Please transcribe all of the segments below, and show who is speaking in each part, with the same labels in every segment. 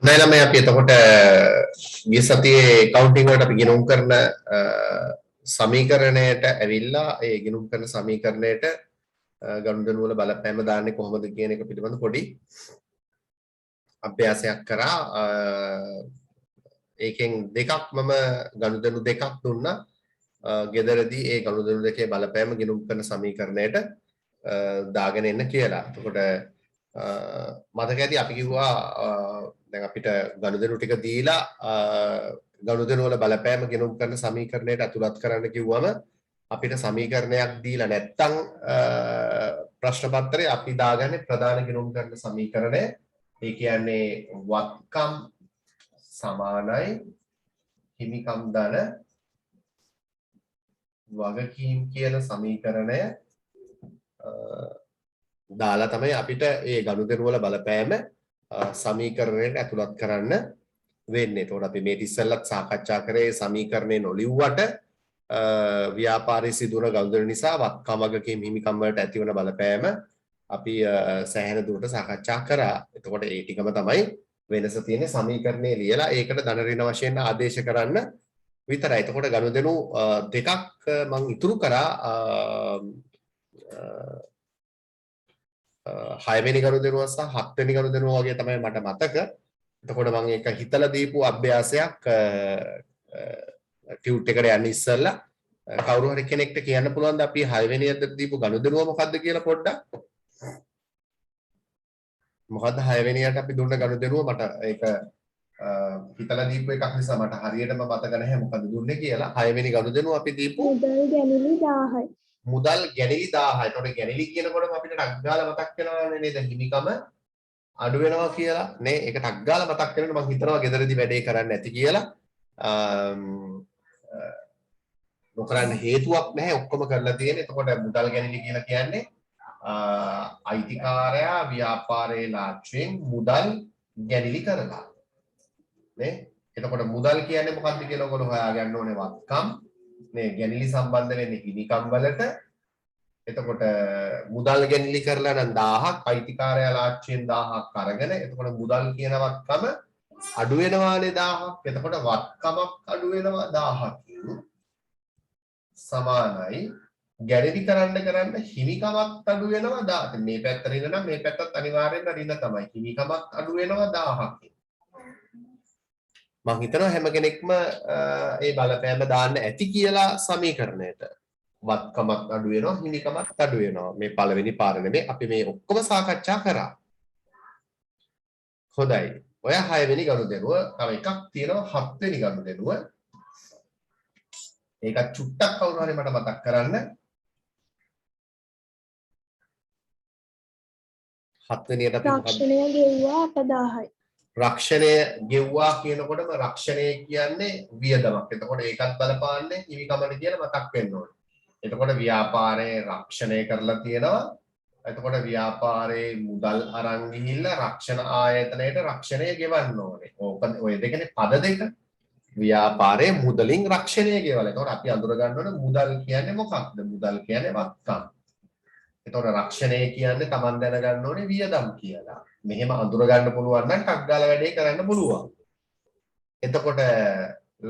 Speaker 1: හොඳයි ළමයි අපි එතකොට ගිය සතියේ කවුන්ටිං වලට අපි ගිණුම් කරන සමීකරණයට ඇවිල්ලා ඒ ගිණුම් කරන සමීකරණයට ගනුදෙනු වල බලපෑම දාන්නේ කොහොමද කියන එක පිළිබඳ පොඩි අභ්‍යාසයක් කරා. ඒකෙන් දෙකක් මම ගනුදෙනු දෙකක් දුන්නා. ගෙදරදී ඒ ගනුදෙනු දෙකේ බලපෑම ගිණුම් කරන සමීකරණයට දාගෙන එන්න කියලා. එතකොට මතක ඇති අපි කිව්වා දැන් අපිට ගනුදෙනු ටික දීලා ගනුදෙනු වල බලපෑම ගෙනුම් කරන සමීකරණයට අතුලත් කරන්න කිව්වම අපිට සමීකරණයක් දීලා නැත්තම් ප්‍රශ්න පත්‍රයේ අපි දාගන්නේ ප්‍රධාන ගෙනුම් කරන සමීකරණය. ඒ කියන්නේ වත්කම් සමානයි හිමිකම් ධන වගකීම් කියන සමීකරණය දාලා තමයි අපිට ඒ ගනුදෙනු වල බලපෑම සමීකරණයට ඇතුළත් කරන්න වෙන්නේ. එතකොට අපි මේ ඉස්සෙල්ලත් සාකච්ඡා කරේ සමීකරණේ නොලිව්වට ව්‍යාපාරයේ සිදුවන ගනුදෙනු නිසා වත්කම් වගකීම් හිමිකම් වලට ඇතිවන බලපෑම අපි සෑහෙන දුරට සාකච්ඡා කරා. එතකොට ඒ ටිකම තමයි වෙනස තියෙන්නේ සමීකරණේ ලියලා ඒකට ධන ඍණ වශයෙන් ආදේශ කරන්න විතරයි. එතකොට ගනුදෙනු දෙකක් මම ඉතුරු කරා 6 වෙනි ගනුදෙනුව සහ 7 වෙනි ගනුදෙනුව වගේ තමයි මට මතක. එතකොට මම ඒක හිතලා දීපු අභ්‍යාසයක් ටියුට් එකට යන්න ඉස්සෙල්ලා කවුරු හරි කෙනෙක්ට කියන්න පුළුවන්ද අපි 6 වෙනියට දීපු ගනුදෙනුව මොකද්ද කියලා පොඩ්ඩක්? මොකද්ද 6 වෙනියට අපි දුන්න ගනුදෙනුව? මට ඒක හිතලා දීපු එකක් නිසා මට හරියටම මතක නැහැ මොකද්ද දුන්නේ කියලා. 6 වෙනි ගනුදෙනුව අපි දීපු
Speaker 2: මුදල් ගැනීම 1000යි.
Speaker 1: මුදල් ගැනිලි 1000යි. එතකොට ගැනිලි කියනකොටම අපිට ටක් ගාලා මතක් වෙනවානේ නේද? හිමිකම අඩු වෙනවා කියලා නේ. ඒක ටක් ගාලා මතක් වෙනකොට මම හිතනවා ගෙදරදී වැඩේ කරන්න ඇති කියලා. නොකරන්න හේතුවක් නැහැ. ඔක්කොම කරලා තියෙන්නේ. එතකොට මුදල් ගැනිලි කියලා කියන්නේ අයිතිකාරයා ව්‍යාපාරයේ ලාච්චුවෙන් මුදල් ගැනිලි කරලා. නේ? එතකොට මුදල් කියන්නේ මොකක්ද කියලා ඔයගොල්ලෝ හොයාගන්න ඕනේ වත්කම්. මේ ගැනිලි සම්බන්ධ වෙන්නේ හිමිකම් වලට. එතකොට මුදල් ගැනිලි කරලා නම් 1000ක් අයිතිකාරයා ලාච්චියෙන් 1000ක් අරගෙන එතකොට මුදල් කියන වත්කම අඩු වෙනවානේ 1000ක්. එතකොට වත්කමක් අඩු වෙනවා 1000කින් සමානයි ගැනිලි කරන්න හිමිකමක් අඩු වෙනවා 1000. මේ පැත්තට රින නම් මේ පැත්තත් අනිවාර්යෙන්ම රින තමයි. හිමිකමක් අඩු වෙනවා 1000කින්. මම හිතනවා හැම කෙනෙක්ම ඒ බලපෑම දාන්න ඇති කියලා සමීකරණයට. වත්කමක් අඩු වෙනවා හිමිකමක් අඩු වෙනවා. මේ පළවෙනි පාර නෙමෙයි අපි මේ ඔක්කොම සාකච්ඡා කරා. හොඳයි. ඔය 6 වෙනි ගනුදෙනුව තව එකක් තියෙනවා 7 වෙනි ගනුදෙනුව. ඒක චුට්ටක් කවුරු හරි මට මතක් කරන්න. 7 වෙනියට අපි
Speaker 2: රක්ෂණය ගෙව්වා 8000යි.
Speaker 1: රක්ෂණය ගෙව්වා කියනකොටම රක්ෂණය කියන්නේ වියදමක්. එතකොට ඒකත් බලපාන්නේ හිමිකමට කියලා මතක් වෙන්න ඕනේ. එතකොට ව්‍යාපාරයේ රක්ෂණය කරලා තියෙනවා. එතකොට ව්‍යාපාරයේ මුදල් අරන් ගිහිල්ලා රක්ෂණ ආයතනයට රක්ෂණය ගෙවන්න ඕනේ. ඔය දෙකනේ පද දෙක. ව්‍යාපාරයේ මුදලින් රක්ෂණය ගෙවලා. එතකොට අපි අඳුර ගන්න ඕනේ මුදල් කියන්නේ මොකක්ද? මුදල් කියන්නේ වත්කම්. එතකොට රක්ෂණය කියන්නේ Taman දැනගන්න ඕනේ වියදම් කියලා. මෙහෙම අඳුර ගන්න පුළුවන් නම් ටක් ගාලා වැඩේ කරන්න පුළුවන්. එතකොට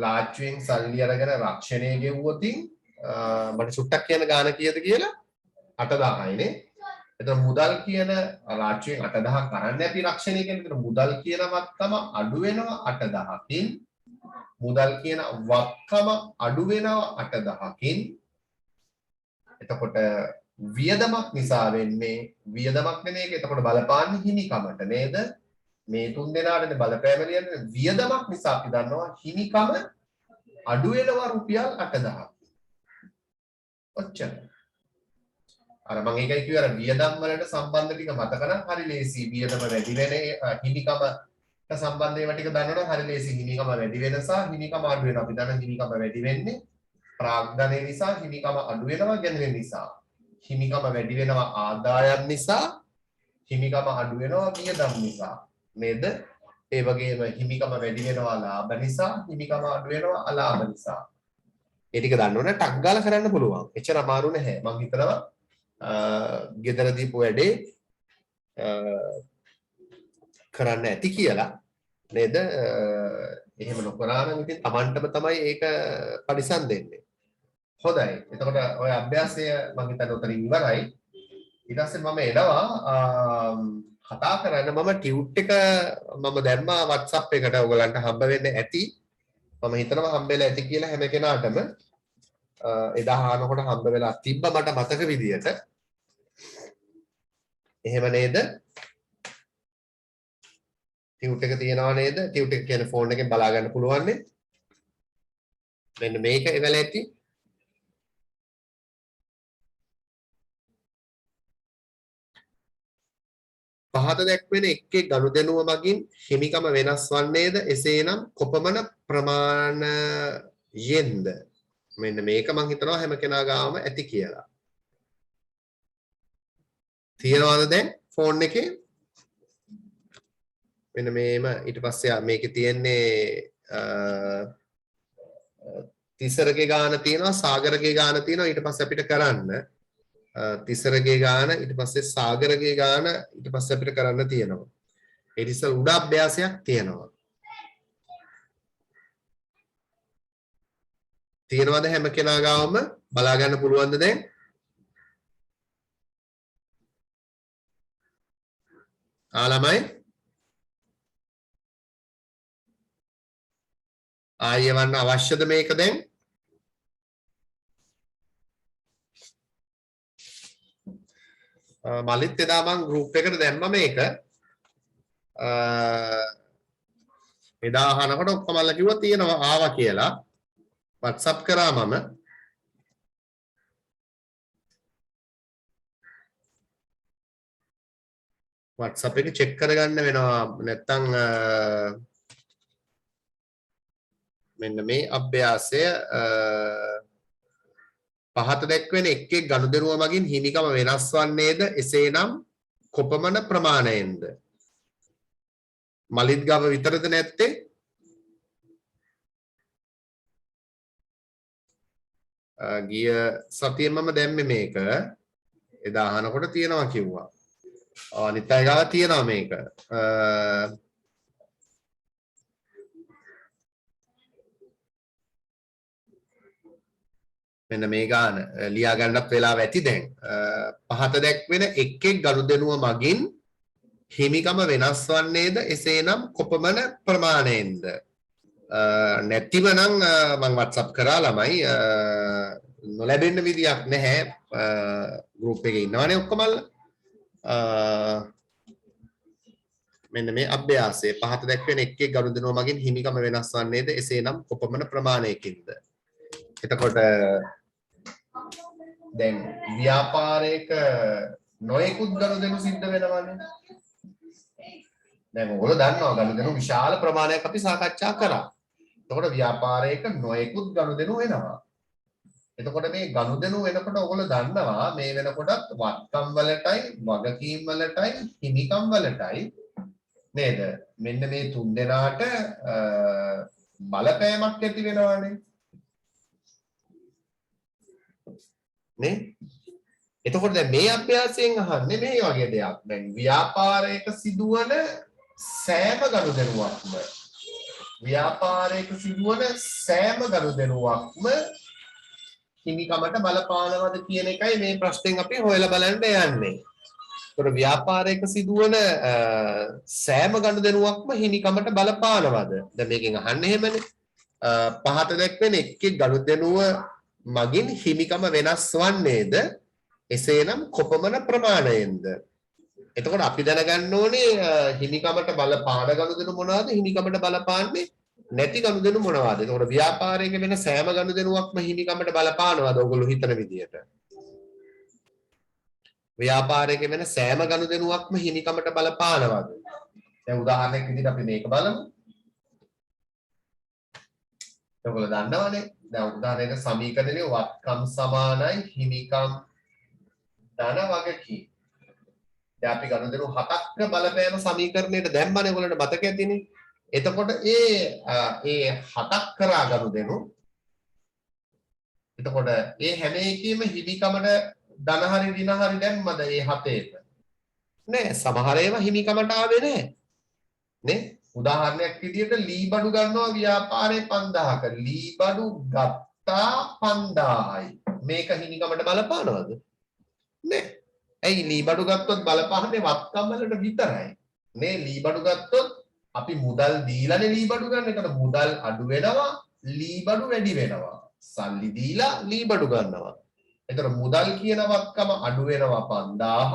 Speaker 1: ලාච්චුවෙන් සල්ලි අරගෙන රක්ෂණය ගෙවුවොතින් මට සුට්ටක් කියන ගාන කීයද කියලා 8000යි නේ. එතකොට මුදල් කියන ලාච්චුවෙන් 8000ක් කරන්නේ අපි රක්ෂණය කියන්නේ. මුදල් කියන වත්කම අඩු වෙනවා 8000කින්. මුදල් කියන වත්කම අඩු වෙනවා 8000කින්. එතකොට වියදමක් නිසා වෙන්නේ වියදමක් නෙමෙයි. එතකොට බලපාන්නේ හිමිකමට නේද? මේ තුන් දෙනාටනේ බලපෑම කියන්නේ වියදමක් නිසා අපි දන්නවා හිමිකම අඩු වෙනවා රුපියල් 8000ක්. ඔච්චර. අර මම ඒකයි කිව්වේ අර වියදම් වලට සම්බන්ධ ටික මතක නම් හරි ලේසි. වියදම වැඩි වෙන හිමිකමට සම්බන්ධ ඒවා ටික දන්නවනම් හරි ලේසි. හිමිකම වැඩි වෙන සහ හිමිකම අඩු වෙනවා. අපි දන්න හිමිකම වැඩි වෙන්නේ ප්‍රාග්ධනය නිසා, හිමිකම අඩු වෙනවා ගැනීම නිසා. හිමිකම වැඩි වෙනවා ආදායම් නිසා, හිමිකම අඩු වෙනවා වියදම් නිසා. නේද? ඒ වගේම හිමිකම වැඩි වෙනවා ලාභ නිසා, හිමිකම අඩු වෙනවා අලාභ නිසා. ඒ ටික දන්නවනේ ටක් ගාලා කරන්න පුළුවන්. එච්චර අමාරු නැහැ. මම හිතනවා ගෙදර දීපු වැඩේ කරන්න ඇති කියලා නේද? එහෙම නොකරා නම් ඉතින් Tamanටම තමයි ඒක පරිසම් දෙන්නේ. හොඳයි. එතකොට ඔය අභ්‍යාසය මම හිතන්නේ උතරින් ඉවරයි. ඊට පස්සේ මම එනවා කතා කරන්න මම ටියුට් එක මම දැම්මා WhatsApp එකට ඔයගලන්ට හම්බ වෙන්න ඇති. මම හිතනවා හම්බෙලා ඇති කියලා හැම කෙනාටම එදා අහනකොට හම්බ වෙලා තිබ්බ මට මතක විදියට. එහෙම නේද? ටියුට් එක තියනවා නේද? ටියුට් එක කියන්නේ ෆෝන් එකෙන් බලා ගන්න පුළුවන් නේ. මෙන්න මේක එවල ඇති. පහත දැක්වෙන එක්කේ ගනුදෙනුව මගින් හිමිකම වෙනස් වන්නේද? එසේනම් කොපමණ ප්‍රමාණයෙන්ද? මෙන්න මේක මම හිතනවා හැම කෙනා ගාවම ඇති කියලා. තියනවාද දැන් ෆෝන් එකේ? මෙන්න මේම ඊට පස්සේ මේකේ තියෙන්නේ තිසරගේ ගාන තියෙනවා, සාගරගේ ගාන තියෙනවා. ඊට පස්සේ අපිට කරන්න තිසරගේ ගාන, ඊට පස්සේ සාගරගේ ගාන, ඊට පස්සේ අපිට කරන්න තියෙනවා. ඒ ඉතින් උඩ අභ්‍යාසයක් තියෙනවා. තියෙනවද හැම කෙනා ගාවම බලා ගන්න පුළුවන්ද දැන්? ළමයි ආයෙවන්න අවශ්‍යද මේක දැන්? මලිත් එදා මං ගෲප් එකට දැම්මා මේක. එදා අහනකොට ඔක්කොමල්ලා කිව්වා තියෙනවා ආවා කියලා. WhatsApp කරා මම. WhatsApp එක චෙක් කරගන්න වෙනවා. නැත්තම් මෙන්න මේ අභ්‍යාසය පහත දැක්වෙන එක්කෙක් ගනුදෙනුව මගින් හිමිකම වෙනස් වන්නේද? එසේනම් කොපමණ ප්‍රමාණයෙන්ද? මලිත් ගාව විතරද නැත්තේ? ගිය සතියේ මම දැම්මේ මේක. එදා අහනකොට තියනවා කිව්වා. අනිත් අය ගාව තියනවා මේක. මෙන්න මේ ගාන ලියා ගන්නත් වෙලාව ඇති දැන්. පහත දැක්වෙන එක්කෙක් ගනුදෙනුව මගින් හිමිකම වෙනස් වන්නේද? එසේනම් කොපමණ ප්‍රමාණයෙන්ද? නැතිව නම් මම WhatsApp කරා ළමයි නොලැබෙන්න විදියක් නැහැ. ගෲප් එකේ ඉන්නවනේ ඔක්කොමල්ලා. මෙන්න මේ අභ්‍යාසය පහත දැක්වෙන එක්කෙක් ගනුදෙනුව මගින් හිමිකම වෙනස් වන්නේද? එසේනම් කොපමණ ප්‍රමාණයකින්ද? එතකොට දැන් ව්‍යාපාරයක නොයෙකුත් ගනුදෙනු සිද්ධ වෙනවානේ. දැන් ඔයගොල්ලෝ දන්නවා ගනුදෙනු විශාල ප්‍රමාණයක් අපි සාකච්ඡා කරා. එතකොට ව්‍යාපාරයක නොයෙකුත් ගනුදෙනු වෙනවා. එතකොට මේ ගනුදෙනු වෙනකොට ඔයගොල්ලෝ දන්නවා මේ වෙනකොටත් වත්කම් වලටයි වගකීම් වලටයි හිමිකම් වලටයි නේද? මෙන්න මේ තුන් දෙනාට බලපෑමක් ඇති වෙනවානේ. නේ? එතකොට දැන් මේ අභ්‍යාසයෙන් අහන්නේ මේ වගේ දෙයක්. දැන් ව්‍යාපාරයක සිදුවන සෑම ගනුදෙනුවක්ම හිමිකමට බලපානවද කියන එකයි මේ ප්‍රශ්නෙන් අපි හොයලා බලන්න යන්නේ. ඒතර ව්‍යාපාරයක සිදුවන සෑම ගනුදෙනුවක්ම හිමිකමට බලපානවද? දැන් මේකෙන් අහන්නේ එහෙමනේ. පහත දැක්වෙන එක්කේ ගනුදෙනුව මගින් හිමිකම වෙනස් වන්නේද? එසේනම් කොපමණ ප්‍රමාණයෙන්ද? එතකොට අපි දැනගන්න ඕනේ හිමිකමට බලපාන ගනුදෙනු මොනවාද? හිමිකමට බලපාන්නේ නැති ගනුදෙනු මොනවාද? එතකොට ව්‍යාපාරයක වෙන සෑම ගනුදෙනුවක්ම හිමිකමට බලපානවද ඔයගොල්ලෝ හිතන විදියට? ව්‍යාපාරයක වෙන සෑම ගනුදෙනුවක්ම හිමිකමට බලපානවද? දැන් උදාහරණයක් විදිහට අපි මේක බලමු. ඔයගොල්ලෝ දන්නවනේ. දැන් උදාහරණයක සමීකරණයේ වත්කම් සමානයි හිමිකම් ධන වගකීම්. දැන් අපි ගනුදෙනු හතක් බලපෑම සමීකරණයට දැම්මනේ ඔයගොල්ලන්ට මතක ඇතිනේ. එතකොට ඒ හතක් කරා ගනුදෙනු. එතකොට ඒ හැම එකෙම හිමිකමට ධන හරි ඍණ හරි දැම්මද ඒ හතේට? නෑ, සමහර ඒවා හිමිකමට ආවේ නෑ. නේ උදාහරණයක් විදිහට ලී බඩු ගන්නවා ව්‍යාපාරේ 5000ක ලී බඩු ගත්තා 5000යි මේක හිමිකමට බලපානවද නේ ඇයි ලී බඩු ගත්තොත් බලපාන්නේ වත්කම් වලට විතරයි නේ ලී බඩු ගත්තොත් අපි මුදල් දීලානේ ලී බඩු ගන්න. ඒකට මුදල් අඩු වෙනවා ලී බඩු වැඩි වෙනවා. සල්ලි දීලා ලී බඩු ගන්නවා. ඒතර මුදල් කියන වත්කම අඩු වෙනවා 5000ක්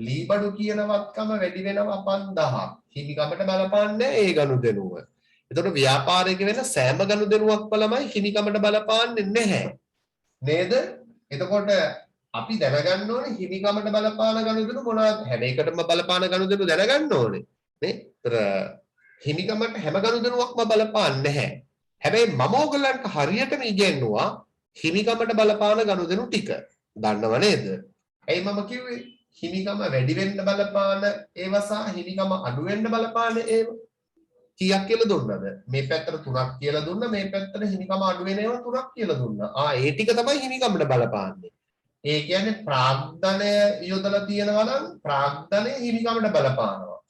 Speaker 1: ලී බඩු කියන වත්කම වැඩි වෙනවා 5000ක්. හිමිකමට බලපාන්නේ ඒ ගනුදෙනුව. ඒතර ව්‍යාපාරයක වෙන සෑම ගනුදෙනුවක්ම ළමයි හිමිකමට බලපාන්නේ නැහැ. නේද? එතකොට අපි දැනගන්න ඕනේ හිමිකමට බලපාන ගනුදෙනු මොනවද? හැම එකටම බලපාන ගනුදෙනු දැනගන්න ඕනේ. නේ? ඒතර හිමිකමට හැම ගනුදෙනුවක්ම බලපාන්නේ නැහැ. හැබැයි මම ඔයගලන්ට හරියටම ඉගෙනුවා හිමිකමට බලපාන ගනුදෙනු ටික. දන්නව නේද? ඇයි මම කිව්වේ හිමිකම වැඩි වෙන්න බලපාන ඒවා සහ හිමිකම අඩු වෙන්න බලපාන ඒවා කීයක් කියලා දුන්නද? මේ පැත්තට 3ක් කියලා දුන්නා මේ පැත්තට හිමිකම අඩු වෙන ඒවා 3ක් කියලා දුන්නා. ඒ ටික තමයි හිමිකමට බලපාන්නේ. ඒ කියන්නේ ප්‍රාග්ධනය යොදලා තියෙනවා නම් ප්‍රාග්ධනය හිමිකමට බලපානවා.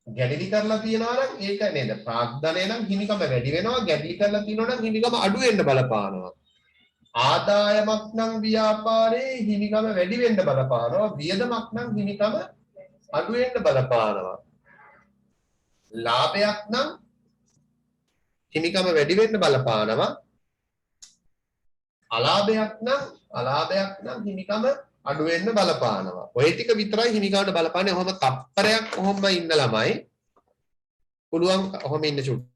Speaker 1: ගැඩිලි කරලා තියෙනවා නම් ඒක නේද? ප්‍රාග්ධනය නම් හිමිකම වැඩි වෙනවා ගැඩිලි කරලා තියෙනවා නම් හිමිකම අඩු වෙන්න බලපානවා. ආදායමක් නම් ව්‍යාපාරේ හිමිකම වැඩි වෙන්න බලපානවා. වියදමක් නම් හිමිකම අඩු වෙන්න බලපානවා. ලාභයක් නම් හිමිකම වැඩි වෙන්න බලපානවා. අලාභයක් නම් හිමිකම අඩු වෙන්න බලපානවා. ඔය ටික විතරයි හිමිකමට බලපාන්නේ. ඔහොම තප්පරයක් ඔහොම ඉන්න ළමයි පුළුවන් ඔහොම ඉන්න චුට්ටක්.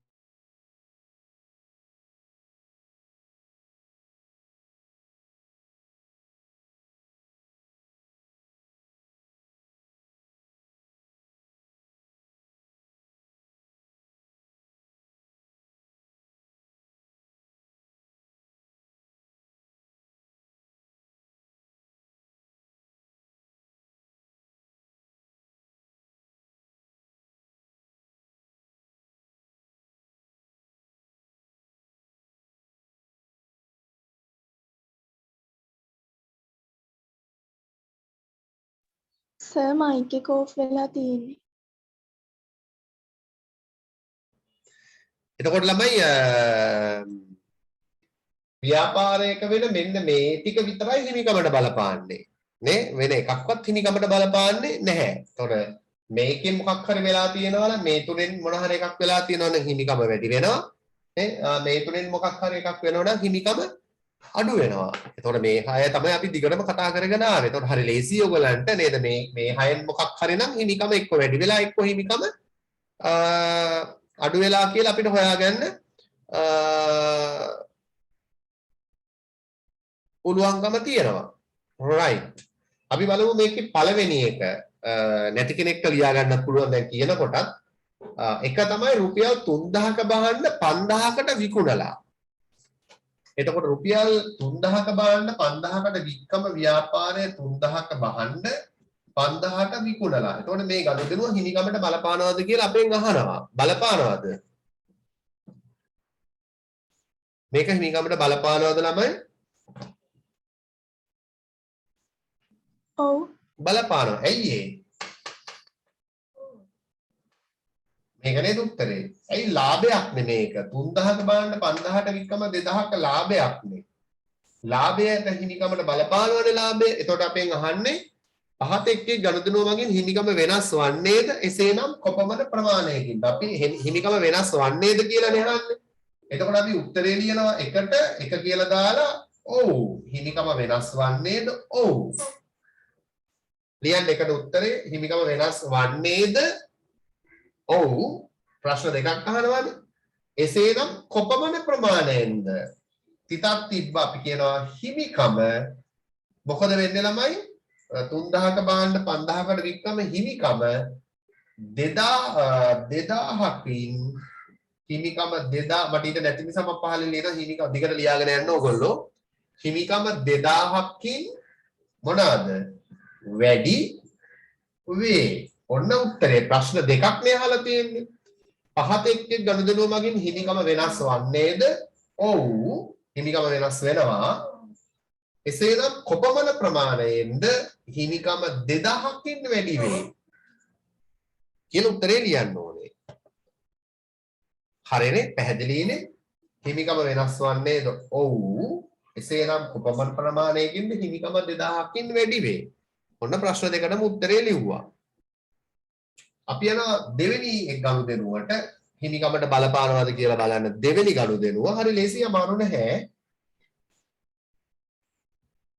Speaker 2: සර් මයික් එක ඕෆ් වෙලා තියෙන්නේ.
Speaker 1: එතකොට ළමයි ව්‍යාපාරයක වෙන මෙන්න මේ ටික විතරයි හිමිකමට බලපාන්නේ නේ වෙන එකක්වත් හිමිකමට බලපාන්නේ නැහැ. එතකොට මේකෙන් මොකක් හරි වෙලා තියෙනවා නම් මේ තුනෙන් මොන හරි එකක් වෙලා තියෙනවා නම් හිමිකම වැඩි වෙනවා නේ මේ තුනෙන් මොකක් හරි එකක් වෙනවා නම් හිමිකම අඩු වෙනවා. එතකොට මේ හය තමයි අපි දිගටම කතා කරගෙන ආවේ. එතකොට හරි ලේසි ඔයගලන්ට නේද මේ හයෙන් මොකක් හරි නම් හිමිකම එක්ක වැඩි වෙලා එක්ක හිමිකම අඩු වෙලා කියලා අපිට හොයාගන්න පුළුවන්කම තියෙනවා. right. අපි බලමු මේකේ පළවෙනි එක නැති කෙනෙක්ට ලියා ගන්නත් පුළුවන් දැන් කියනකොටත් එක තමයි රුපියල් 3000ක බහන්න 5000කට විකුණලා. එතකොට රුපියල් 3000ක බහන්න 5000කට වික්කම ව්‍යාපාරය 3000ක බහන්න 5000ට විකුණලා. එතකොට මේ ගනුදෙනුව හිමිකමට බලපානවද කියලා අපෙන් අහනවා. බලපානවද? මේක හිමිකමට බලපානවද ළමයි?
Speaker 2: ඔව්.
Speaker 1: බලපානවා. ඇයි ඒ? මේක නේද උත්තරේ. ඇයි ලාභයක් නෙමේක. 3000ක බාන්න 5000ට වික්කම 2000ක ලාභයක් නේ. ලාභයට හිමිකමට බලපානවනේ ලාභය. එතකොට අපෙන් අහන්නේ පහත එක්කේ ගනුදෙනුව මගින් හිමිකම වෙනස් වන්නේද? එසේනම් කොපමණ ප්‍රමාණයකින්ද? අපි හිමිකම වෙනස් වන්නේද කියලා නහන්නේ. එතකොට අපි උත්තරේ ලියනවා එකට එක කියලා දාලා ඔව් හිමිකම වෙනස් වන්නේද? ඔව්. ලියන්න එකට උත්තරේ හිමිකම වෙනස් වන්නේද? ඔව්. ප්‍රශ්න දෙකක් අහනවානේ. එසේනම් කොපමණ ප්‍රමාණයෙන්ද? තිතක් තිබ්බ අපි කියනවා හිමිකම මොකද වෙන්නේ ළමයි? 3000ක බාන්න 5000කට වික්කම හිමිකම 2000කින් හිමිකම 2000 මට ඊට නැති නිසා මම පහලින් ලියන හිමිකම දිගට ලියාගෙන යන්න ඕගොල්ලෝ හිමිකම 2000කින් මොනවාද වැඩි වේ. ඔන්න උත්තරේ. ප්‍රශ්න දෙකක් නේ අහලා තියෙන්නේ. පහත එක්ක ගනුදෙනුව මගින් හිමිකම වෙනස් වන්නේද? ඔව් හිමිකම වෙනස් වෙනවා. එසේනම් කොපමණ ප්‍රමාණයෙන්ද හිමිකම 2000කින් වැඩි වේ කියලා උත්තරේ ලියන්න ඕනේ. හරිනේ පැහැදිලිනේ හිමිකම වෙනස් වන්නේද ඔව් එසේනම් කුපමණ ප්‍රමාණයකින් හිමිකම 2000කින් වැඩි වේ ඔන්න ප්‍රශ්න දෙකටම උත්තරේ ලිව්වා අපි යනවා දෙවෙනි ගනුදෙනුවට හිමිකමට බලපානවද කියලා බලන්න දෙවෙනි ගනුදෙනුව හරි ලේසි අමාරු නැහැ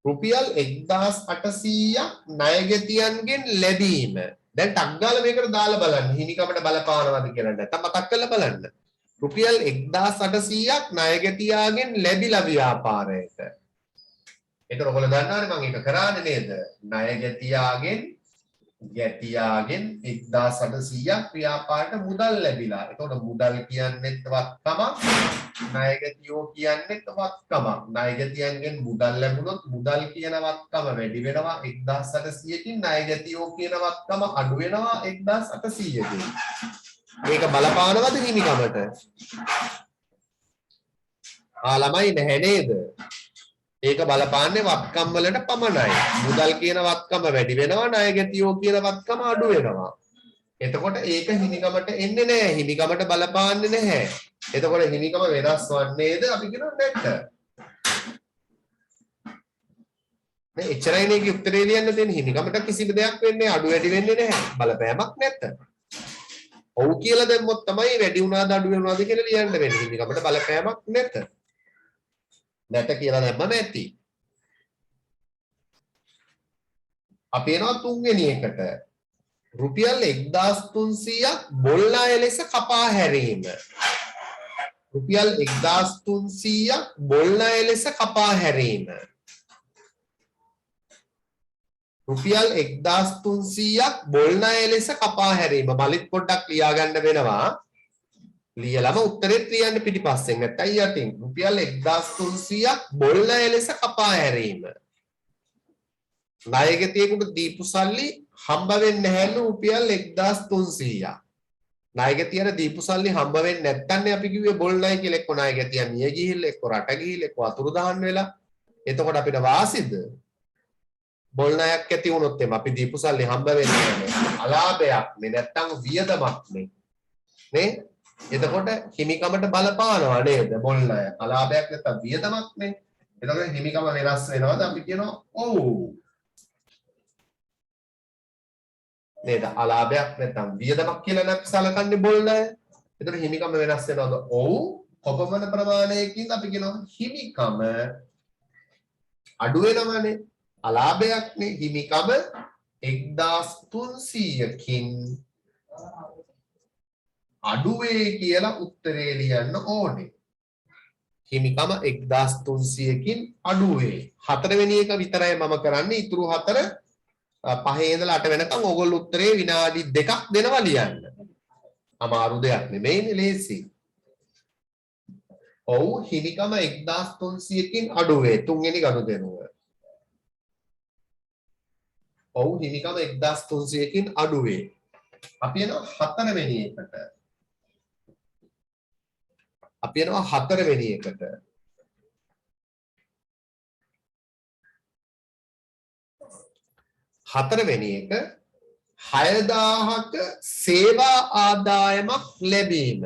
Speaker 1: රුපියල් 1800ක් ණයගැතියන්ගෙන් ලැබීම දැන් ටක් ගාලා මේකට දාලා බලන්න හිමිකමට බලපානවද කියලා නැත්නම් මතක් කරලා බලන්න රුපියල් 1800ක් ණයගැතියාගෙන් ලැබිලා ව්‍යාපාරයට ඒතර ඔයගොල්ලෝ දන්නවනේ මම ඒක කරානේ නේද ණයගැතියාගෙන් 1800ක් ව්‍යාපාරයට මුදල් ලැබිලා. එතකොට මුදල් කියන්නේත් වත්කමක්, ණයගැතියෝ කියන්නේත් වත්කමක්. ණයගැතියන්ගෙන් මුදල් ලැබුණොත් මුදල් කියන වත්කම වැඩි වෙනවා 1800කින්, ණයගැතියෝ කියන වත්කම අඩු වෙනවා 1800කින්. මේක බලපානවද හිමිකමට? ළමයි නැහැ නේද? ඒක බලපාන්නේ වත්කම් වලට පමණයි. මුදල් කියන වත්කම වැඩි වෙනවා, ණයගැතියෝ කියන වත්කම අඩු වෙනවා. එතකොට ඒක හිමිකමට එන්නේ නැහැ. හිමිකමට බලපාන්නේ නැහැ. එතකොට හිමිකම වෙනස් වන්නේද අපි කියනවා නැට. මේ එච්චරයි මේකේ උත්තරේ ලියන්න තියෙන්නේ. හිමිකමට කිසිම දෙයක් වෙන්නේ අඩු වැඩි වෙන්නේ නැහැ. බලපෑමක් නැත. ඔව් කියලා දැම්මොත් තමයි වැඩි වුණාද අඩු වෙනවද කියලා ලියන්න වෙන්නේ. හිමිකමට බලපෑමක් නැත. නැත කියලා දැම්මම ඇති. අපි එනවා තුන්වෙනි එකට. රුපියල් 1300ක් බොල් ණය ලෙස කපා හැරීම. රුපියල් 1300ක් බොල් ණය ලෙස කපා හැරීම. රුපියල් 1300ක් බොල් ණය ලෙස කපා හැරීම. මලිත් පොඩ්ඩක් ලියා ගන්න වෙනවා. ලියලම උත්තරෙත් ලියන්න පිටිපස්සෙන් නැත්නම් යටින් රුපියල් 1300ක් බොල් ණය ලෙස කපා හැරීම. ණයගැතියෙකුට දීපු සල්ලි හම්බ වෙන්නේ නැහැලු රුපියල් 1300ක්. ණයගැතියට දීපු සල්ලි හම්බ වෙන්නේ නැත්නම් අපි කිව්වේ බොල් ණය කියලා. එක්ක ණයගැතිය මිය ගිහිල්ලා එක්ක රට ගිහිල්ලා එක්ක අතුරුදහන් වෙලා. එතකොට අපිට වාසිද? බොල් ණයක් ඇති වුණොත් එම අපි දීපු සල්ලි හම්බ වෙන්නේ නැහැ. අලාභයක් නේ නැත්නම් වියදමක් නේ. එතකොට හිමිකමට බලපානවා නේද බොල් ණය? අලාභයක් නැත්නම් වියදමක් නේ. එතකොට හිමිකම වෙනස් වෙනවද? අපි කියනවා ඔව්. නේද? අලාභයක් නැත්නම් වියදමක් කියලා නැත් සලකන්නේ බොල් ණය. එතකොට හිමිකම වෙනස් වෙනවද? ඔව්. කොපමණ ප්‍රමාණයකින් අපි කියනවා හිමිකම අඩු වෙනවනේ. අලාභයක් නේ. හිමිකම 1300කින් අඩුවේ කියලා උත්තරේ ලියන්න ඕනේ. හිමිකම 1300කින් අඩුවේ. හතරවෙනි එක විතරයි මම කරන්නේ. ඊතුරු හතර 5 ඉඳලා 8 වෙනකම් ඕගොල්ලෝ උත්තරේ විනාඩි 2ක් දෙනවා ලියන්න. අමාරු දෙයක් නෙමෙයිනේ ලේසි. ඔව් හිමිකම 1300කින් අඩුවේ. තුන්වෙනි ගනුදෙනුව. ඔව් හිමිකම 1300කින් අඩුවේ. අපි යනවා හතරවෙනි එකට. අපි යනවා හතරවෙනි එකට. හතරවෙනි එක 6000ක සේවා ආදායමක් ලැබීම.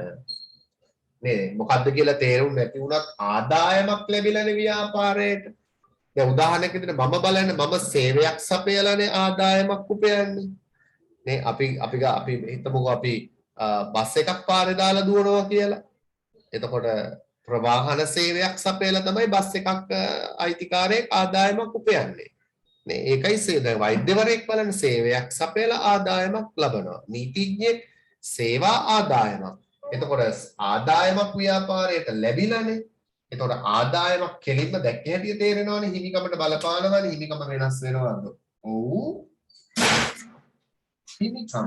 Speaker 1: නේ මොකද්ද කියලා තේරුම් නැති වුණත් ආදායමක් ලැබිලානේ ව්‍යාපාරයට. දැන් උදාහරණයක් විදිහට මම බලන්න මම සේවයක් සපයලානේ ආදායමක් උපයන්නේ. නේ අපි හිතමුකෝ අපි බස් එකක් පාරේ දාලා දුවනවා කියලා. එතකොට ප්‍රවාහන සේවයක් සපයලා තමයි බස් එකක් අයිතිකාරයෙක් ආදායමක් උපයන්නේ. නේ ඒකයි දැන් වෛද්‍යවරයෙක් බලන්න සේවයක් සපයලා ආදායමක් ලබනවා. නීතිඥයෙක් සේවා ආදායමක්. එතකොට ආදායමක් ව්‍යාපාරයට ලැබිලානේ. එතකොට ආදායමක් කෙලින්ම දැක්ක හැටි තේරෙනවානේ. හිමිකමට බලපානවානේ. හිමිකම වෙනස් වෙනවද? ඔව්. හිමිකම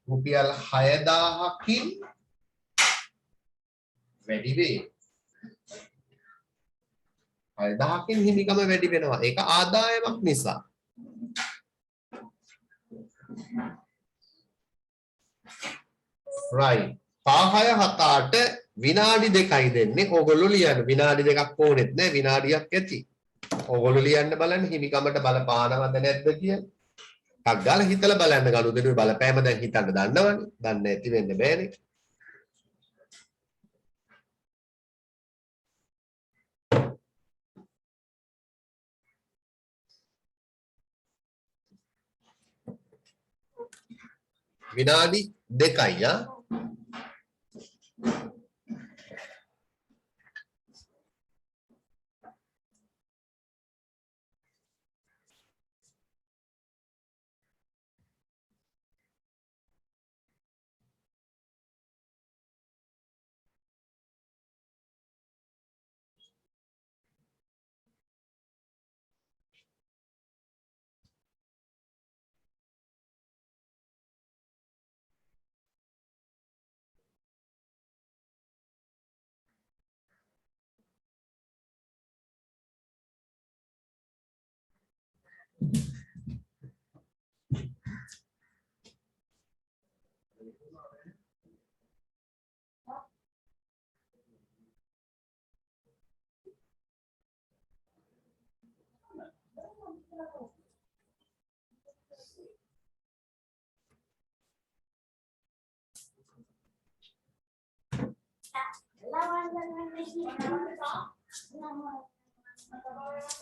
Speaker 1: රුපියල් 6000කින් වැඩි වේ. 6000කින් හිමිකම වැඩි වෙනවා. ඒක ආදායමක් නිසා. right. 5-6-7 විනාඩි 2යි දෙන්නේ. ඕගොල්ලෝ ලියන්න. විනාඩි 2ක් ඕනෙත් නෑ. විනාඩියක් ඇති. ඕගොල්ලෝ ලියන්න බලන්න හිමිකමට බලපානවද නැද්ද කියලා. ටක් ගාලා හිතලා බලන්න ගනුදෙනුවේ බලපෑම දැන් හිතන්න දන්නවනේ. දන්නේ නැති වෙන්න බෑනේ. විනාඩි 2යි ආ.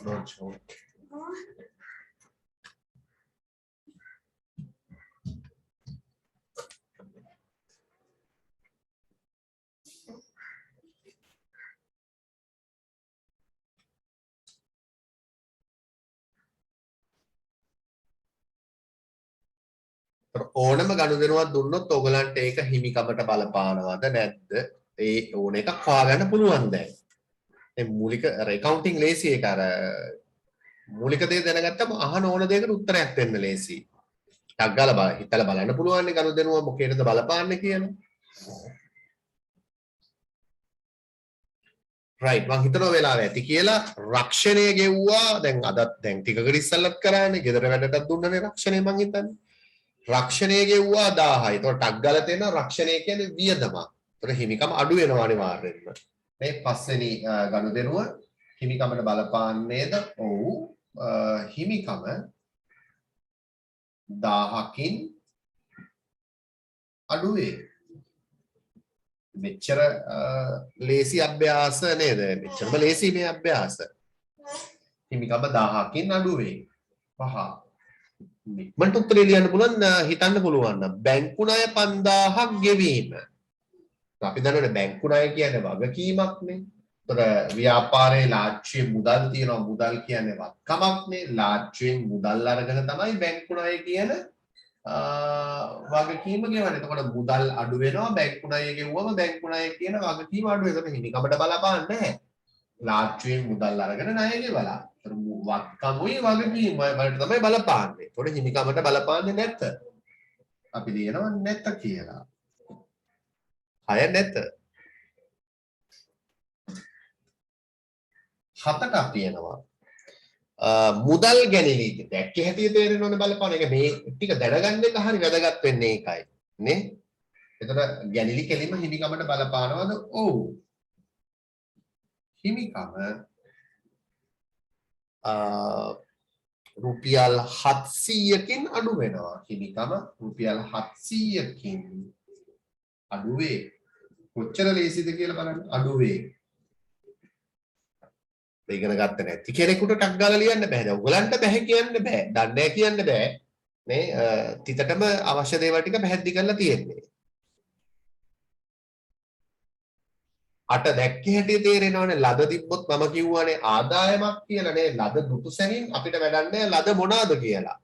Speaker 1: Not sure. ඕනම ගනුදෙනුවක් දුන්නොත් ඔයගලන්ට ඒක හිමිකමට බලපානවද නැද්ද? ඒ ඕන එකක් හොයාගන්න පුළුවන් දැන්. මේ මූලික accounting ලේසි ඒක අර මූලික දේ දැනගත්තම අහන ඕන දෙයකට උත්තරයක් දෙන්න ලේසි. ටක් ගාලා හිතලා බලන්න පුළුවන් නේ ගනුදෙනුව මොකේද බලපාන්නේ කියලා. රයිට් මං හිතනවා වෙලාව ඇති කියලා රක්ෂණය ගෙව්වා දැන් අදත් දැන් ටිකකට ඉස්සෙල්ලත් කරානේ ගෙදර වැඩටත් දුන්නනේ රක්ෂණය මං හිතන්නේ. රක්ෂණය ගෙව්වා 1000යි. ඒතකොට ටක් ගාලා තියෙන රක්ෂණය කියන්නේ වියදමක්. ඒතකොට හිමිකම අඩු වෙනවා අනිවාර්යෙන්ම. මේ පස්වෙනි ගනුදෙනුව හිමිකමට බලපාන්නේද? ඔව්. හිමිකම 1000කින් අඩු වේ. මෙච්චර ලේසි අභ්‍යාස නේද? මෙච්චරම ලේසි මේ අභ්‍යාස. හිමිකම 1000කින් අඩු වේ. පහ. මට උත්තරේ ලියන්න පුළුවන් හිතන්න පුළුවන් නම් බැංකු ණය 5000ක් ගෙවීම. අපි දන්නවනේ බැංකු ණය කියන්නේ වගකීමක්නේ. ඒතර ව්‍යාපාරයේ ලාච්චුවේ මුදල් තියෙනවා මුදල් කියන්නේ වත්කමක්නේ. ලාච්චුවෙන් මුදල් අරගෙන තමයි බැංකු ණය කියන වගකීම ගෙවන්නේ. එතකොට මුදල් අඩු වෙනවා බැංකු ණය ගෙවුවම බැංකු ණය කියන වගකීම අඩු වෙනවා. ඒක හිමිකමට බලපාන්නේ නැහැ. ලාච්චුවෙන් මුදල් අරගෙන ණය ගෙවලා. ඒතර වත්කමුයි වගකීම වලට තමයි බලපාන්නේ. ඒතකොට හිමිකමට බලපාන්නේ නැත. අපි ලියනවා නැත කියලා. අය නැත. හතට අපි එනවා. මුදල් ගැනීම දැක්කේ හැටියට තේරෙන්න ඕනේ බලපාන එක මේ ටික දැනගන්න එක හරි වැදගත් වෙන්නේ ඒකයි නේ. එතකොට ගැනීම කෙලින්ම හිමිකමට බලපානවද? ඔව්. හිමිකම රුපියල් 700කින් අඩු වෙනවා. හිමිකම රුපියල් 700කින් අඩු වේ. කොච්චර ලේසිද කියලා බලන්න. අඩු වේ. ඉගෙන ගත්ත නැති කෙනෙකුට ටක් ගාලා ලියන්න බෑ. දැන් ඔයගලන්ට බෑ කියන්න බෑ. දන්නේ නැහැ කියන්න බෑ. මේ තිතටම අවශ්‍ය දේවල් ටික පැහැදිලි කරලා තියෙන්නේ. අට දැක්කේ හැටි තේරෙනවනේ ලද තිබ්බොත් මම කිව්වනේ ආදායමක් කියලා නේ. ලද දුටු සැනින් අපිට වැඩක් නැහැ ලද මොනවාද කියලා.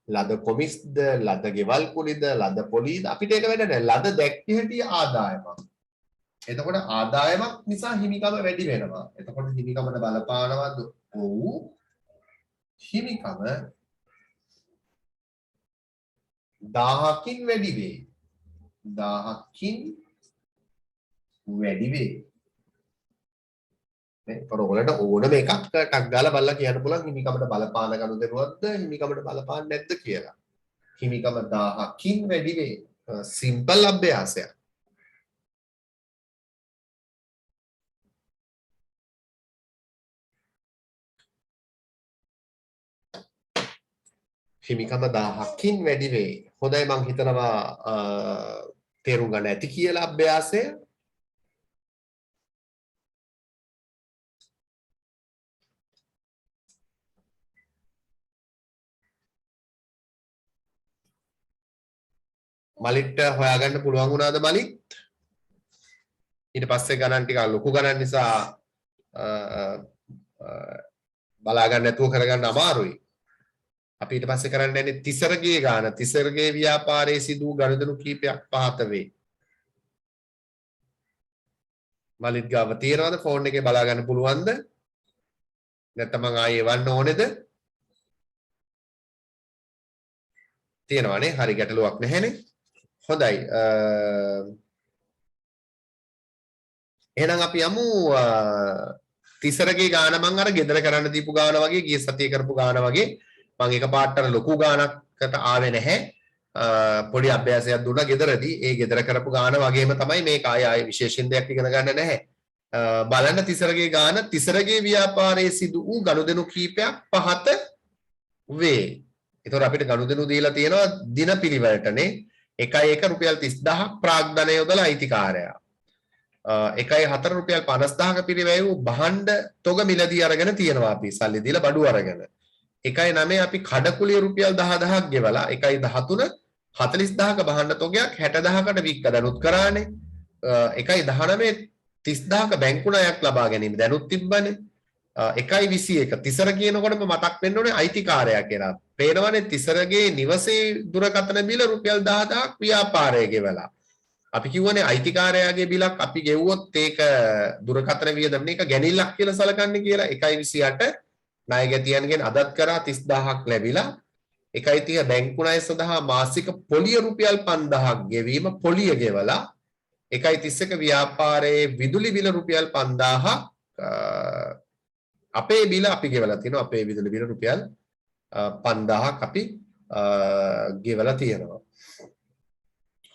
Speaker 1: ලද කොමිස්ද, ලද ගෙවල් කුලිද, ලද පොලිද අපිට ඒක වැඩ නැහැ. ලද දැක්කේ හැටි ආදායමක්. එතකොට ආදායමක් නිසා හිමිකම වැඩි වෙනවා. එතකොට හිමිකමට බලපානවද? ඔව්. හිමිකම 1000කින් වැඩි වේ. 1000කින් වැඩි වේ. නේ? ඔයගොල්ලන්ට ඕනම එකක් ටක් ගාලා බලලා කියන්න පුළුවන් හිමිකමට බලපාන ගනුදෙනුවක්ද හිමිකමට බලපාන්නේ නැද්ද කියලා. හිමිකම 1000කින් වැඩි වේ. සිම්පල් අභ්‍යාසයක්. හිමිකම 1000කින් වැඩි වේ. හොඳයි මං හිතනවා තේරුම් ගන්න ඇති කියලා අභ්‍යාසය. මලිට හොයාගන්න පුළුවන් වුණාද මලිත්? ඊට පස්සේ ගණන් ටික ලොකු ගණන් නිසා බලා ගන්න නැතුව කරගන්න අමාරුයි. අපි ඊට පස්සේ කරන්න යන්නේ තිසරගේ ගාන. තිසරගේ ව්‍යාපාරයේ සිදු ගනුදෙනු කීපයක් පහත වේ. මලිත් ගාව තියනවාද ෆෝන් එකේ බලා ගන්න පුළුවන්ද? නැත්නම් මං ආයේ එවන්න ඕනේද? තියනවානේ. හරි ගැටලුවක් නැහැනේ. හොඳයි. එහෙනම් අපි යමු තිසරගේ ගාන මං අර ගෙදර කරන්න දීපු ගාන වගේ ගිය සතියේ කරපු ගාන වගේ මං එකපාරට අර ලොකු ගානකට ආවේ නැහැ. පොඩි අභ්‍යාසයක් දුන්නා ගෙදරදී. ඒ ගෙදර කරපු ගාන වගේම තමයි මේක ආයේ විශේෂින් දෙයක් ඉගෙන ගන්න නැහැ. බලන්න තිසරගේ ගාන තිසරගේ ව්‍යාපාරයේ සිදු වූ ගනුදෙනු කීපයක් පහත වේ. ඒතකොට අපිට ගනුදෙනු දීලා තියෙනවා දින පිළිවෙලටනේ. 1 රුපියල් 30000ක් ප්‍රාග්ධනය යොදලා අයිතිකාරයා. 1.4 රුපියල් 50000ක පිරිවැය වූ භාණ්ඩ තොග මිලදී අරගෙන තියෙනවා අපි සල්ලි දීලා බඩු අරගෙන. 1.9 අපි කඩකුලිය රුපියල් 10000ක් ගෙවලා 1.13 40000ක භාණ්ඩ තොගයක් 60000කට වික්ක දැනුත් කරානේ. 1.19 30000ක බැංකු ණයක් ලබා ගැනීම දැනුත් තිබ්බනේ. 1.21 තිසර කියනකොටම මතක් වෙන්න ඕනේ අයිතිකාරයා කියලා. පේනවනේ තිසරගේ නිවසේ දුරකථන බිල රුපියල් 10000ක් ව්‍යාපාරයේ ගෙවලා. අපි කිව්වනේ අයිතිකාරයාගේ බිලක් අපි ගෙවුවොත් ඒක දුරකථන වියදම එක ගැනිල්ලක් කියලා සලකන්නේ කියලා. 1.28 ණය ගැතියන්ගෙන් අදත් කරා 30000ක් ලැබිලා 1.30 බැංකු ණය සඳහා මාසික පොලිය රුපියල් 5000ක් ගෙවීම පොලිය ගෙවලා 1.31 ව්‍යාපාරයේ විදුලි බිල රුපියල් 5000ක් අපේ බිල අපි ගෙවලා තියෙනවා. අපේ විදුලි බිල රුපියල් 5000ක් අපි ගෙවලා තියෙනවා.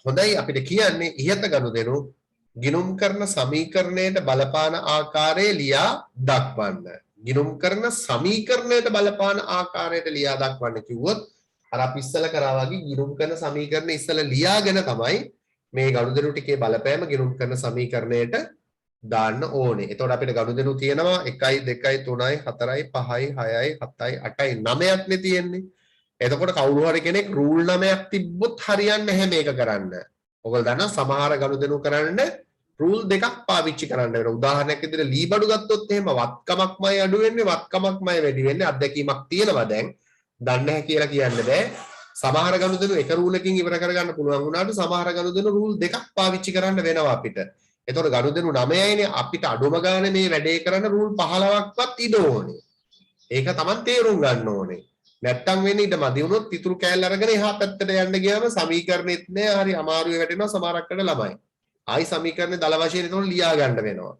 Speaker 1: හොඳයි අපිට කියන්නේ ඉහත ගනුදෙනු ගිණුම් කරන සමීකරණයට බලපාන ආකාරය ලියා දක්වන්න. ගිණුම් කරන සමීකරණයට බලපාන ආකාරයට ලියා දක්වන්න කිව්වොත් අර අපි ඉස්සලා කරා වගේ ගිණුම් කරන සමීකරණ ඉස්සලා ලියාගෙන තමයි මේ ගනුදෙනු ටිකේ බලපෑම ගිණුම් කරන සමීකරණයට දාන්න ඕනේ. එතකොට අපිට ගනුදෙනු තියෙනවා 1 2 3 4 5 6 7 8 9ක් නේ තියෙන්නේ. එතකොට කවුරු හරි කෙනෙක් රූල් 9ක් තිබ්බොත් හරියන්නේ නැහැ මේක කරන්න. ඔයගොල්ලෝ දන්නවා සමහර ගනුදෙනු කරන්න රූල් දෙකක් පාවිච්චි කරන්න වෙනවා. උදාහරණයක් විදිහට ලී බඩු ගත්තොත් එහෙම වත්කමක්මයි අඩු වෙන්නේ වත්කමක්මයි වැඩි වෙන්නේ. අත්දැකීමක් තියෙනවා දැන්. දන්නේ නැහැ කියලා කියන්න බෑ. සමහර ගනුදෙනු එක රූලකින් ඉවර කරගන්න පුළුවන් වුණාට සමහර ගනුදෙනු රූල් දෙකක් පාවිච්චි කරන්න වෙනවා අපිට. එතකොට ගනුදෙනු 9යිනේ අපිට අඩුම ගානේ මේ වැඩේ කරන්න රූල් 15ක්වත් ඉඩ ඕනේ. ඒක Taman තේරුම් ගන්න ඕනේ. නැත්තම් වෙන්නේ ඊට මදි වුණොත් ඉතුරු කෑල්ල අරගෙන එහා පැත්තට යන්න ගියාම සමීකරණෙත් නෑ හරි අමාරුවේ වැටෙනවා සමහරක් කරන ළමයි. ආයි සමීකරණේ දල වශයෙන් එතකොට ලියා ගන්න වෙනවා.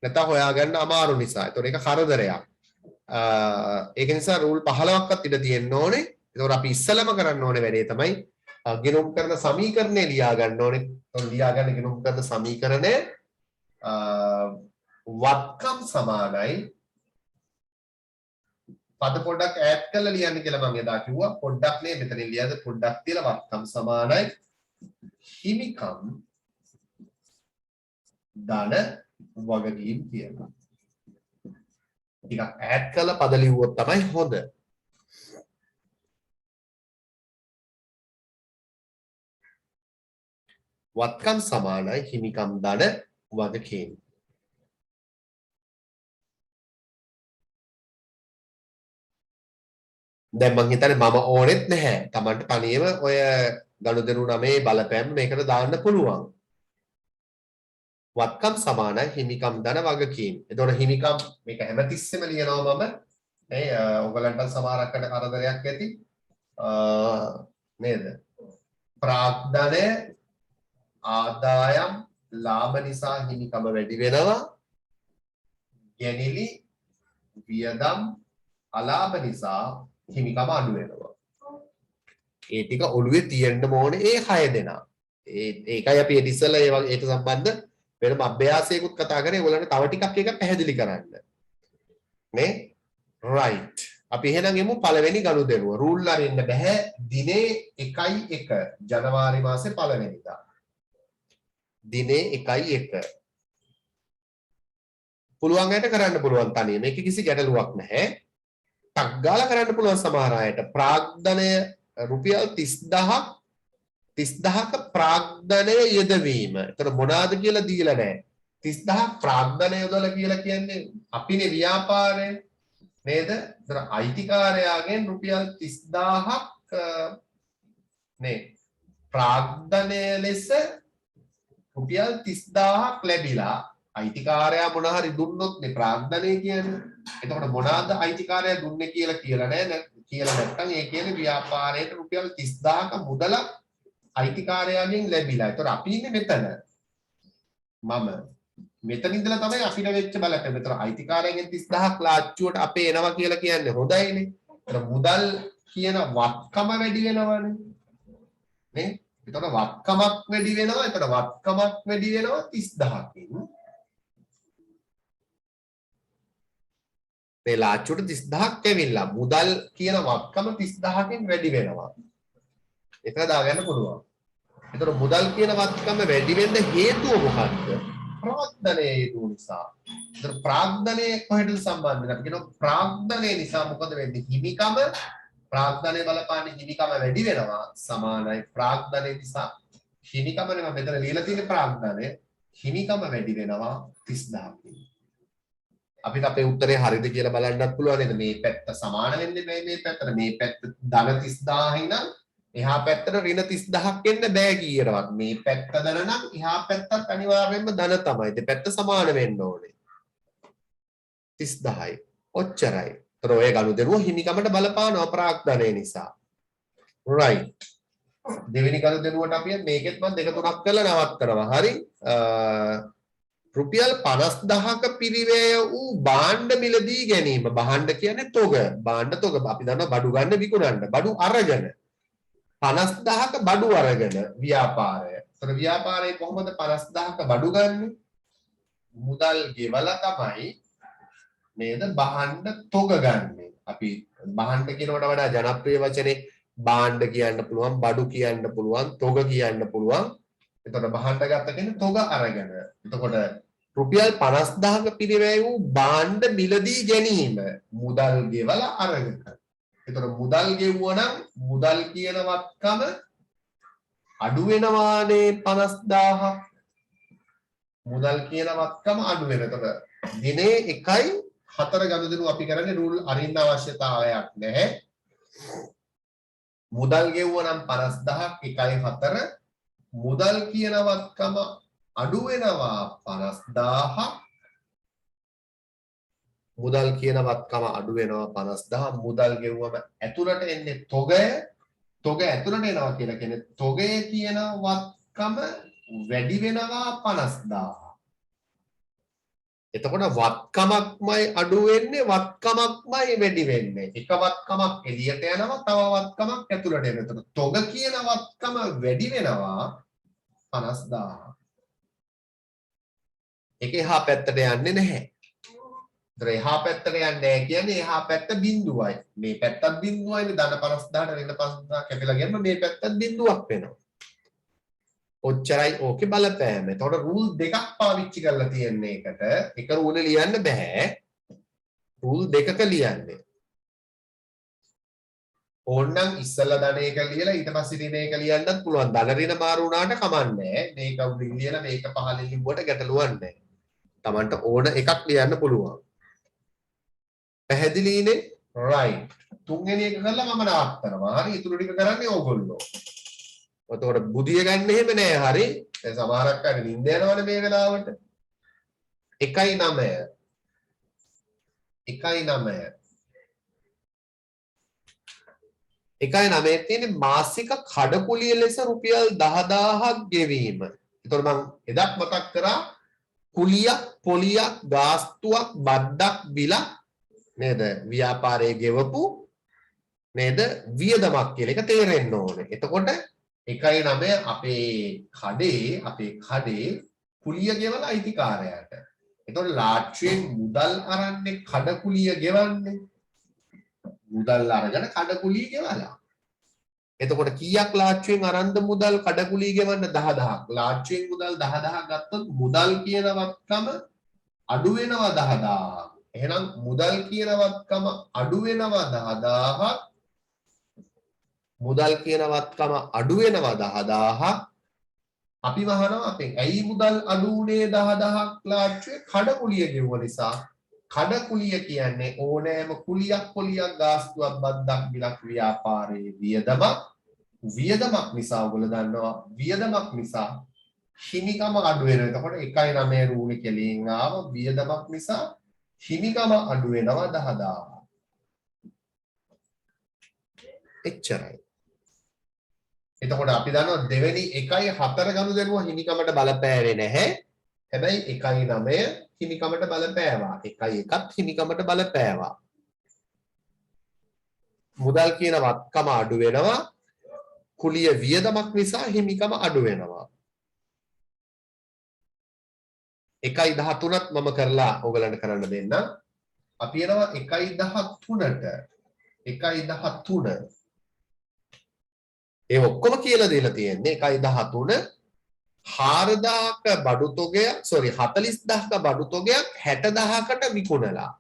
Speaker 1: නැත්තම් හොයා ගන්න අමාරු නිසා. ඒතකොට ඒක කරදරයක්. ඒක නිසා රූල් 15ක්වත් ඉඩ තියෙන්න ඕනේ. ඒතකොට අපි ඉස්සලම කරන්න ඕනේ වැඩේ තමයි ගිණුම් කරන සමීකරණේ ලියා ගන්න ඕනේ. ඒතකොට ලියා ගන්න ගිණුම් කරන සමීකරණය වත්කම් සමානයි පද පොඩ්ඩක් ඈඩ් කරලා ලියන්න කියලා මම එදා කිව්වා. පොඩ්ඩක් නේ මෙතනින් ලියද පොඩ්ඩක් තියලා වත්කම් සමානයි හිමිකම් ධන වගකීම් කියලා. ටිකක් ඈඩ් කරලා පද ලිව්වොත් තමයි හොඳ. වත්කම් සමානයි හිමිකම් ධන වගකීම්. දැන් මං හිතන්නේ මම ඕනෙත් නැහැ. Tamanට තනියම ඔය ගනුදෙනු 9 බලපෑම මේකට දාන්න පුළුවන්. වත්කම් සමානයි හිමිකම් ධන වගකීම්. එතකොට හිමිකම් මේක හැමතිස්සෙම ලියනවා මම. ඔයගලන්ට සමහරකට කරදරයක් ඇති. නේද? ප්‍රාග්ධනය ආදායම් ලාභ නිසා හිමිකම වැඩි වෙනවා. ගැනිලි වියදම් අලාභ නිසා හිමිකම අඩු වෙනවා. ඒ ටික ඔළුවේ තියෙන්න ඕනේ ඒ 6 දෙනා. ඒකයි අපි ඉතිසලා ඒකට සම්බන්ධ වෙනම අභ්‍යාසයකුත් කතා කරේ. ඒගොල්ලන්ට තව ටිකක් ඒක පැහැදිලි කරන්න. නේ? right. අපි එහෙනම් එමු පළවෙනි ගනුදෙනුව. රූල් අරින්න බෑ. දිනේ 1 ජනවාරි මාසේ පළවෙනිදා. දිනේ 1 පුළුවන් අයට කරන්න පුළුවන් තනියම. මේක කිසි ගැටලුවක් නැහැ. ටක් ගාලා කරන්න පුළුවන් සමහර අයට. ප්‍රාග්ධනය රුපියල් 30000ක් 30000ක ප්‍රාග්ධනය යෙදවීම. ඒතර මොනවාද කියලා දීලා නැහැ. 30000ක් ප්‍රාග්ධනය යොදලා කියලා කියන්නේ අපිනේ ව්‍යාපාරය නේද? ඒතර අයිතිකාරයාගෙන් රුපියල් 30000ක් නේ ප්‍රාග්ධනය ලෙස රුපියල් 30000ක් ලැබිලා අයිතිකාරයා මොන හරි දුන්නොත් නේ ප්‍රාග්ධනය කියන්නේ. එතකොට මොනවාද අයිතිකාරයා දුන්නේ කියලා නැහැ. කියලා නැත්නම් ඒ කියන්නේ ව්‍යාපාරයට රුපියල් 30000ක මුදලක් අයිතිකාරයාගෙන් ලැබිලා. ඒතකොට අපි ඉන්නේ මෙතන. මම මෙතන ඉඳලා තමයි අපිට වෙච්ච බලපෑම. මෙතන අයිතිකාරයෙන් 30000ක් ලාච්චුවට අපේ එනවා කියලා කියන්නේ හොඳයිනේ. ඒතර මුදල් කියන වත්කම වැඩි වෙනවනේ. නේ? ඒතර වත්කමක් වැඩි වෙනවා. ඒතර වත්කමක් වැඩි වෙනවා 30000කින්. මේ ලාච්චුවට 30000ක් ඇවිල්ලා මුදල් කියන වත්කම 30000කින් වැඩි වෙනවා. ඒක දාගන්න පුළුවන්. ඒතර මුදල් කියන වත්කම වැඩි වෙන්න හේතුව මොකක්ද? ප්‍රාග්ධනයේ හේතුව නිසා. ඒතර ප්‍රාග්ධනයේ කොහෙටද සම්බන්ධ වෙන්නේ? අපි කියනවා ප්‍රාග්ධනයේ නිසා මොකද වෙන්නේ? හිමිකම ප්‍රාග්ධනයේ බලපාන හිමිකම වැඩි වෙනවා සමානයි ප්‍රාග්ධනයේ නිසා හිමිකමනේ මම මෙතන ලියලා තියෙන ප්‍රාග්ධනය හිමිකම වැඩි වෙනවා 30000කින්. අපිට අපේ උත්තරේ හරිද කියලා බලන්නත් පුළුවන් නේද? මේ පැත්ත සමාන වෙන්නේ මේ පැත්තට. මේ පැත්ත ධන 30000 නම් එහා පැත්තට ඍණ 30000ක් එන්න බෑ කීයටවත්. මේ පැත්ත ධන නම් එහා පැත්තත් අනිවාර්යයෙන්ම ධන තමයි. දෙපැත්ත සමාන වෙන්න ඕනේ. 30000යි. ඔච්චරයි. ඒතර ඔය ගනුදෙනුව හිමිකමට බලපානවා ප්‍රාග්ධනය නිසා. right. දෙවෙනි ගනුදෙනුවට අපි මේකෙත් මම දෙක තුනක් කරලා නවත්තනවා. හරි. රුපියල් 50000ක පිරිවැය වූ භාණ්ඩ මිලදී ගැනීම. භාණ්ඩ කියන්නේ තොග. භාණ්ඩ තොග. අපි දන්නවා බඩු ගන්න විකුණන්න. බඩු අරගෙන 50000ක බඩු අරගෙන ව්‍යාපාරය. ඒතර ව්‍යාපාරයේ කොහොමද 50000ක බඩු ගන්නෙ? මුදල් ගෙවලා තමයි නේද භාණ්ඩ තොග ගන්නෙ. අපි භාණ්ඩ කියනවට වඩා ජනප්‍රිය වචනේ භාණ්ඩ කියන්න පුළුවන්, බඩු කියන්න පුළුවන්, තොග කියන්න පුළුවන්. එතකොට භාණ්ඩ ගත්ත කියන්නේ තොග අරගෙන. එතකොට රුපියල් 50000ක පිරිවැය වූ භාණ්ඩ මිලදී ගැනීම මුදල් ගෙවලා අරගෙන. එතකොට මුදල් ගෙවුවා නම් මුදල් කියන වත්කම අඩු වෙනවානේ 50000. මුදල් කියන වත්කම අඩු වෙන. එතකොට දිනේ 1.4 ගනුදෙනු අපි කරන්නේ රූල් අරින්න අවශ්‍යතාවයක් නැහැ. මුදල් ගෙවුවා නම් 50000ක් 1.4 මුදල් කියන වත්කම අඩු වෙනවා 50000ක්. මුදල් කියන වත්කම අඩු වෙනවා 50000. මුදල් ගෙවුවම ඇතුළට එන්නේ තොගය. තොග ඇතුළට එනවා කියලා කියන්නේ තොගය කියන වත්කම වැඩි වෙනවා 50000. එතකොට වත්කමක්මයි අඩු වෙන්නේ වත්කමක්මයි වැඩි වෙන්නේ. එක වත්කමක් එළියට යනවා තව වත්කමක් ඇතුළට එනවා. එතකොට තොග කියන වත්කම වැඩි වෙනවා 50000. ඒක එහා පැත්තට යන්නේ නැහැ. ඒතර එහා පැත්තට යන්නේ නැහැ කියන්නේ එහා පැත්ත බිඳුවයි. මේ පැත්තත් බිඳුවයිනේ ධන 50000ට ඍණ 50000 කැපිලා ගියම මේ පැත්තත් බිඳුවක් වෙනවා. ඔච්චරයි ඕකේ බලපෑම. එතකොට රූල් දෙකක් පාවිච්චි කරලා තියෙන එකට එක රූල් ලියන්න බෑ. රූල් දෙකක ලියන්නේ. ඕනනම් ඉස්සලා ධන එක ලියලා ඊට පස්සේ ඍණ එක ලියන්නත් පුළුවන්. ධන ඍණ මාරු වුණාට කමන්නේ. මේක උඩින් ලියලා මේක පහලින් ලිව්වට ගැටලුවක් නැහැ. Tamanට ඕන එකක් ලියන්න පුළුවන්. පැහැදිලිනේ? right. තුන්වෙනි එක කරලා මම නවත්තනවා. හරි. ඊටු ටික කරන්නේ ඕගොල්ලෝ. ඔතකොට බුදිය ගන්න එහෙම නෑ. හරි. දැන් සමහරක් අය නිින්ද යනවනේ මේ වෙලාවට. 1.9 තියෙන්නේ මාසික කඩකුලිය ලෙස රුපියල් 10000ක් ගෙවීම. ඒතකොට මම එදත් මතක් කරා කුලියක්, පොලියක්, ගාස්තුවක්, බද්දක්, බිලක් නේද? ව්‍යාපාරයේ ගෙවපු නේද? වියදමක් කියලා එක තේරෙන්න ඕනේ. එතකොට 1.9 අපේ කඩේ කුලිය ගෙවලා අයිතිකාරයාට. එතකොට ලාච්චුවෙන් මුදල් අරන්නේ කඩකුලිය ගෙවන්නේ. මුදල් අරගෙන කඩකුලිය ගෙවලා. එතකොට කීයක් ලාච්චුවෙන් අරන්ද මුදල් කඩකුලිය ගෙවන්න 10000ක්. ලාච්චුවෙන් මුදල් 10000ක් ගත්තොත් මුදල් කියන වත්කම අඩු වෙනවා 10000ක්. එහෙනම් මුදල් කියන වත්කම අඩු වෙනවා 10000ක්. මුදල් කියන වත්කම අඩු වෙනවා 10000ක්. අපි වහනවා අපෙන් ඇයි මුදල් අඩු වුණේ 10000ක් ලාච්චුවේ කඩකුලිය ගෙවුව නිසා. කඩකුලිය කියන්නේ ඕනෑම කුලියක් පොලියක් ගාස්තුවක් බද්දක් බිලක් ව්‍යාපාරයේ වියදමක් නිසා ඔයගොල්ලෝ දන්නවා වියදමක් නිසා හිමිකම අඩු වෙනවා. එතකොට 1.9 රූලේ කෙලින් ආව වියදමක් නිසා හිමිකම අඩු වෙනවා 10000ක්. එච්චරයි. එතකොට අපි දන්නවා දෙවෙනි 1.4 ගනුදෙනුව හිමිකමට බලපෑවේ නැහැ. හැබැයි 1.9 හිමිකමට බලපෑවා. 1.1ත් හිමිකමට බලපෑවා. මුදල් කියන වත්කම අඩු වෙනවා. කුලිය වියදමක් නිසා හිමිකම අඩු වෙනවා. 1.13ත් මම කරලා ඔයගලන්ට කරන්න දෙන්න. අපි යනවා 1.13ට. 1.13 ඒ ඔක්කොම කියලා දීලා තියෙන්නේ 1.13 4000ක බඩු තොගයක් 40000ක බඩු තොගයක් 60000කට විකුණලා.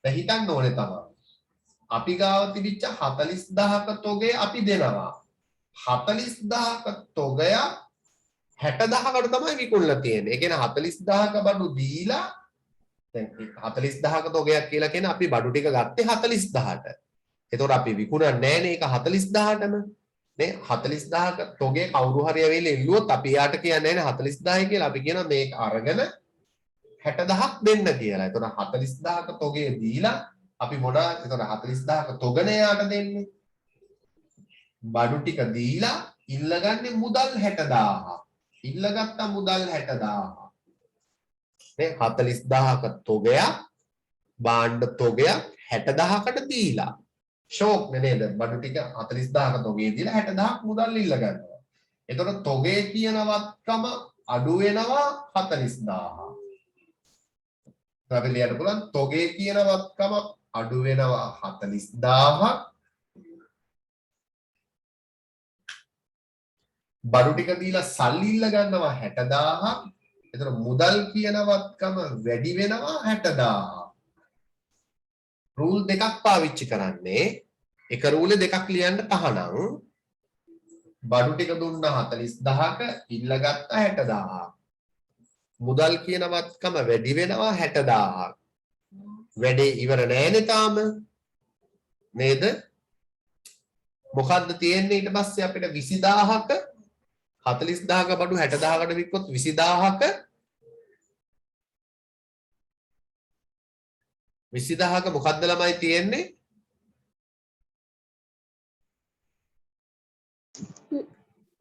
Speaker 1: දැන් හිතන්න ඕනේ තමයි. අපි ගාව තිබිච්ච 40000ක තොගය අපි දෙනවා. 40000ක තොගය 60000කට තමයි විකුණලා තියෙන්නේ. ඒ කියන්නේ 40000ක බඩු දීලා දැන් 40000ක තොගයක් කියලා කියන්නේ අපි බඩු ටික ගත්තේ 40000ට. එතකොට අපි විකුණන්නේ නැහැ නේ ඒක 40000ටම. නේ 40000ක තොගේ කවුරු හරි ඇවිල්ලා ඉල්ලුවොත් අපි යාට කියන්නේ නැහැ 40000යි කියලා. අපි කියනවා මේක අරගෙන 60000ක් දෙන්න කියලා. එතකොට 40000ක තොගේ දීලා අපි මොනවා එතකොට 40000ක තොගනේ යාට දෙන්නේ. බඩු ටික දීලා ඉල්ලගන්නේ මුදල් 60000. ඉල්ලගත්ත මුදල් 60000. මේ 40000ක තොගයක් භාණ්ඩ තොගයක් 60000කට දීලා ෂෝක් නේද බඩු ටික 40000ක තොගේ දීලා 60000ක් මුදල් ඉල්ල ගන්නවා. එතකොට තොගේ කියන වත්කම අඩු වෙනවා 40000. අපි ලියන්න පුළුවන් තොගේ කියන වත්කම අඩු වෙනවා 40000ක්. බඩු ටික දීලා සල්ලි ඉල්ල ගන්නවා 60000ක්. එතකොට මුදල් කියන වත්කම වැඩි වෙනවා 60000. රූල් දෙකක් පාවිච්චි කරන්නේ. එක රූලේ දෙකක් ලියන්න තහනම් බඩු ටික දුන්නා 40000ක ඉල්ලගත්ත 60000ක්. මුදල් කියන වත්කම වැඩි වෙනවා 60000ක්. වැඩේ ඉවර නෑනේ තාම. නේද? මොකද්ද තියෙන්නේ ඊට පස්සේ අපිට 20000ක 40000ක බඩු 60000කට වික්කොත් 20000ක 20000ක මොකද්ද ළමයි තියෙන්නේ?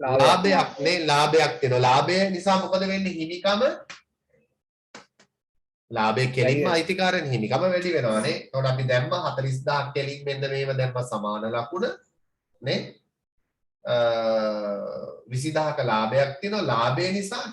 Speaker 1: ලාභයක් නේ ලාභයක් තියෙනවා. ලාභය නිසා මොකද වෙන්නේ? හිමිකම ලාභය කෙලින්ම අයිතිකාරයන් හිමිකම වැඩි වෙනවානේ. එතකොට අපි දැම්ම 40000ක් කෙලින් මෙන්න මේව දැම්ම සමාන ලකුණ නේ 20000ක ලාභයක් තියෙනවා. ලාභය නිසා